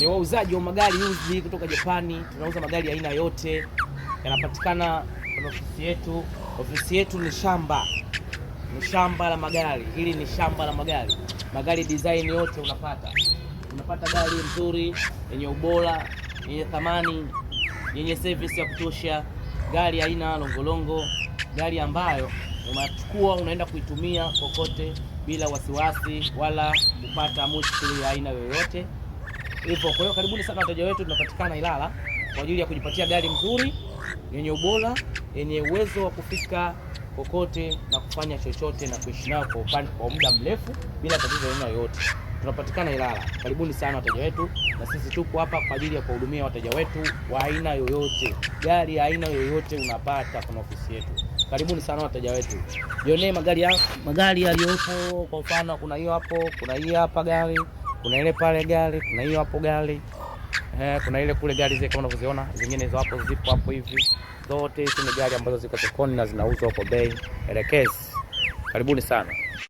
Ni wauzaji wa magari used kutoka Japani. Tunauza magari aina yote, yanapatikana kwenye ofisi yetu. Ofisi yetu ni shamba la magari. Hili ni shamba la magari. Magari design yote unapata gari nzuri, yenye ubora, yenye thamani, yenye service ya kutosha, gari aina longolongo, gari ambayo unachukua unaenda kuitumia kokote bila wasiwasi wala kupata mushkili ya aina yoyote. Hivyo kwa hiyo karibuni sana wateja wetu, tunapatikana Ilala kwa ajili ya kujipatia gari nzuri yenye ubora, yenye uwezo wa kufika kokote na kufanya chochote na kuishi nayo kwa muda mrefu bila tatizo aina yoyote. Tunapatikana Ilala. Karibuni sana wateja wetu, na sisi tupo hapa kwa ajili ya kuhudumia wateja wetu wa aina yoyote. Gari aina yoyote unapata kuna ofisi yetu. Karibuni sana wateja wetu. Jionee magari yaliyopo. Kwa mfano kuna hiyo hapo, kuna hii hapa gari, kuna ile pale gari, kuna hiyo hapo gari. Kuna ile kule gari zile kama unavyoziona, zingine hizo hapo zipo hapo hivi. Zote hizi ni gari ambazo ziko sokoni na zinauzwa kwa bei elekezi. Karibuni sana.